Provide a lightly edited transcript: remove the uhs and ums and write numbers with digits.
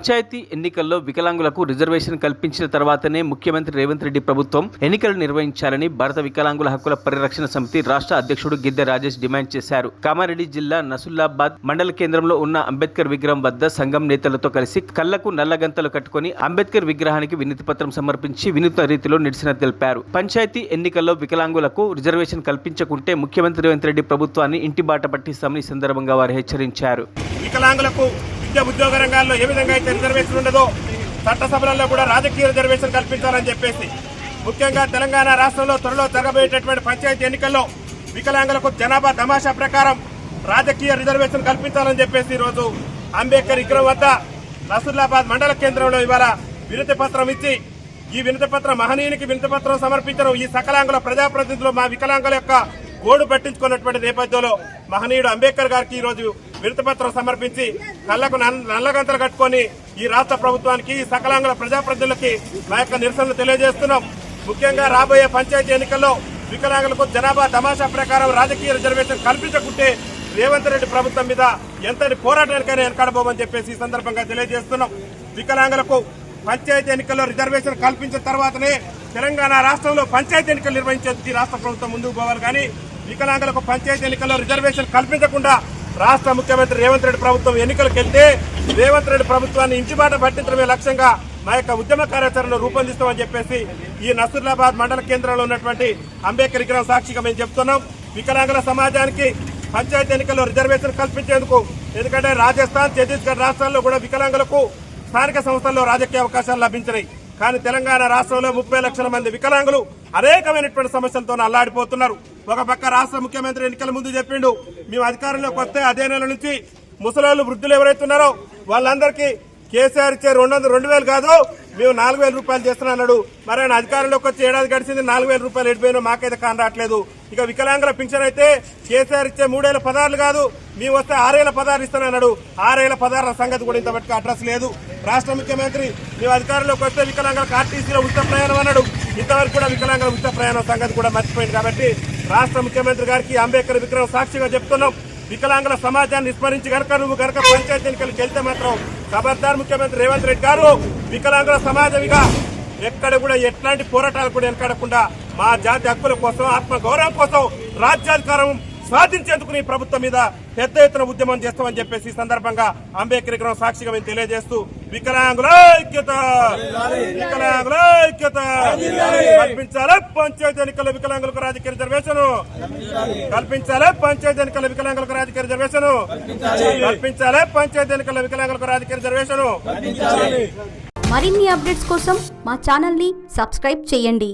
పంచాయతీ ఎన్నికల్లో వికలాంగులకు రిజర్వేషన్ కల్పించిన తర్వాతనే ముఖ్యమంత్రి రేవంత్ రెడ్డి ప్రభుత్వం ఎన్నికలు నిర్వహించాలని భారత వికలాంగుల హక్కుల పరిరక్షణ సమితి రాష్ట్ర అధ్యక్షుడు గిద్దె రాజేష్ డిమాండ్ చేశారు. కామారెడ్డి జిల్లా నసుల్లాబాద్ మండల కేంద్రంలో ఉన్న అంబేద్కర్ విగ్రహం వద్ద సంఘం నేతలతో కలిసి కళ్లకు నల్లగంతలు కట్టుకుని అంబేద్కర్ విగ్రహానికి వినతి పత్రం సమర్పించి వినూత్న రీతిలో నిరసన తెలిపారు. పంచాయతీ ఎన్నికల్లో వికలాంగులకు రిజర్వేషన్ కల్పించకుంటే ముఖ్యమంత్రి రేవంత్ రెడ్డి ప్రభుత్వాన్ని ఇంటి బాట పట్టిస్తామని సందర్భంగా వారు హెచ్చరించారు. వికలాంగులకు విద్య ఉద్యోగ రంగాల్లో ఏ విధంగా అయితే రిజర్వేషన్ ఉండదో చట్టసభలలో కూడా రాజకీయ రిజర్వేషన్ కల్పించాలని చెప్పేసి ముఖ్యంగా తెలంగాణ రాష్ట్రంలో త్వరలో జరగబోయేటటువంటి పంచాయతీ ఎన్నికల్లో వికలాంగులకు జనాభా తమాషా ప్రకారం రాజకీయ రిజర్వేషన్ కల్పించాలని చెప్పేసి ఈరోజు అంబేద్కర్ విగ్రహం వద్ద నసుల్లాబాద్ మండల కేంద్రంలో ఇవాళ వినతి పత్రం ఇచ్చి ఈ వినతి పత్రం మహనీయునికి వినతి పత్రం సమర్పించడం ఈ సకలాంగుల ప్రజాప్రతినిధులు మా వికలాంగుల యొక్క గోడు పట్టించుకున్నటువంటి నేపథ్యంలో మహనీయుడు అంబేద్కర్ గారికి ఈ రోజు వినతి పత్రం సమర్పించి కళ్లకు నల్లగంతలు కట్టుకుని ఈ రాష్ట్ర ప్రభుత్వానికి ఈ సకలాంగుల ప్రజాప్రతినిధులకి మా యొక్క నిరసనలు తెలియజేస్తున్నాం. ముఖ్యంగా రాబోయే పంచాయతీ ఎన్నికల్లో వికలాంగులకు జనాభా తమాషా ప్రకారం రాజకీయ రిజర్వేషన్ కల్పించకుంటే రేవంత్ రెడ్డి ప్రభుత్వం మీద ఎంతటి పోరాటానికైనా వెనకాడబోమని చెప్పేసి ఈ సందర్భంగా తెలియజేస్తున్నాం. వికలాంగులకు పంచాయతీ ఎన్నికల్లో రిజర్వేషన్ కల్పించిన తర్వాతనే తెలంగాణ రాష్ట్రంలో పంచాయతీ ఎన్నికలు నిర్వహించేందుకు ఈ రాష్ట్ర ప్రభుత్వం ముందుకు పోవాలి. కానీ వికలాంగులకు పంచాయతీ ఎన్నికల్లో రిజర్వేషన్ కల్పించకుండా రాష్ట్ర ముఖ్యమంత్రి రేవంత్ రెడ్డి ప్రభుత్వం ఎన్నికలకు వెళ్తే రేవంత్ రెడ్డి ప్రభుత్వాన్ని ఇంటి బాట పట్టించడమే లక్ష్యంగా మా యొక్క ఉద్యమ కార్యాచరణను రూపొందిస్తామని చెప్పేసి ఈ నసుల్లాబాద్ మండల కేంద్రంలో ఉన్నటువంటి అంబేద్కర్ విగ్రహం సాక్షిగా మేము చెప్తున్నాం. వికలాంగుల సమాజానికి పంచాయతీ ఎన్నికల్లో రిజర్వేషన్ కల్పించేందుకు ఎందుకంటే రాజస్థాన్, ఛత్తీస్గఢ్ రాష్ట్రాల్లో కూడా వికలాంగులకు స్థానిక సంస్థల్లో రాజకీయ అవకాశాలు లభించినాయి. కానీ తెలంగాణ రాష్ట్రంలో 30 లక్షల మంది వికలాంగులు అనేకమైనటువంటి సమస్యలతో అల్లాడిపోతున్నారు. ఒక పక్క రాష్ట్ర ముఖ్యమంత్రి ఎన్నికల ముందు చెప్పిండు మేము అధికారంలోకి వస్తే అదే నెల నుంచి ముసలాళ్ళు వృద్ధులు ఎవరైతే ఉన్నారో వాళ్ళందరికీ కేసీఆర్ ఇచ్చే 2,000 కాదు మేము 4,000 రూపాయలు చేస్తున్నాడు. మరి ఆయన అధికారంలోకి వచ్చి ఏడాది గడిచింది 4,000 రూపాయలు ఎడిపోయినా మాకైతే కాని రావట్లేదు. ఇక వికలాంగుల పింఛన్ అయితే కేసీఆర్ ఇచ్చే 3,000 పదార్లు కాదు మేము వస్తే 6,000 పదార్లు ఇస్తానన్నాడు. 6,000 పదార్ల సంగతి కూడా ఇంతవరకు అడ్రస్ లేదు. రాష్ట్ర ముఖ్యమంత్రి మేము అధికారంలోకి వస్తే వికలాంగులకు ఆర్టీసీలో ఉచిత ప్రయాణం అన్నాడు. ఇంతవరకు కూడా వికలాంగుల ఉచిత ప్రయాణం సంగతి కూడా మర్చిపోయింది. కాబట్టి రాష్ట్ర ముఖ్యమంత్రి గారికి అంబేద్కర్ విగ్రహం సాక్షిగా చెప్తున్నాం, వికలాంగుల సమాజాన్ని విస్మరించి కనుక నువ్వు కనుక పంచాయతీ ఎన్నికలకు వెళ్తే మాత్రం ఖబర్దార్ ముఖ్యమంత్రి రేవంత్ రెడ్డి గారు వికలాంగుల సమాజంగా ఎక్కడ కూడా ఎట్లాంటి పోరాటాలు కూడా వెనకాడకుండా మా జాతి హక్కుల కోసం, ఆత్మ గౌరవం కోసం రాజ్యాధికారం సాధించేందుకు నీ ప్రభుత్వం మీద పెద్ద ఎత్తున ఉద్యమం చేస్తామని చెప్పేసి ఈ సందర్భంగా అంబేద్కర్ విగ్రహం సాక్షిగా మేము తెలియజేస్తూ వికలాంగుల ఐక్యత, వికలాంగుల ఐక్యత కల్పించాలి. పంచాయతీ ఎన్నికల వికలాంగులకు రాజకీయ రిజర్వేషన్ కల్పించాలి. పంచాయతీ ఎన్నికల వికలాంగులకు రాజకీయ రిజర్వేషన్ కల్పించాలి. పంచాయతీ ఎన్నికల వికలాంగులకు రాజకీయ రిజర్వేషన్. మరిన్ని అప్డేట్స్ కోసం మా ఛానల్ ని సబ్స్క్రైబ్ చేయండి.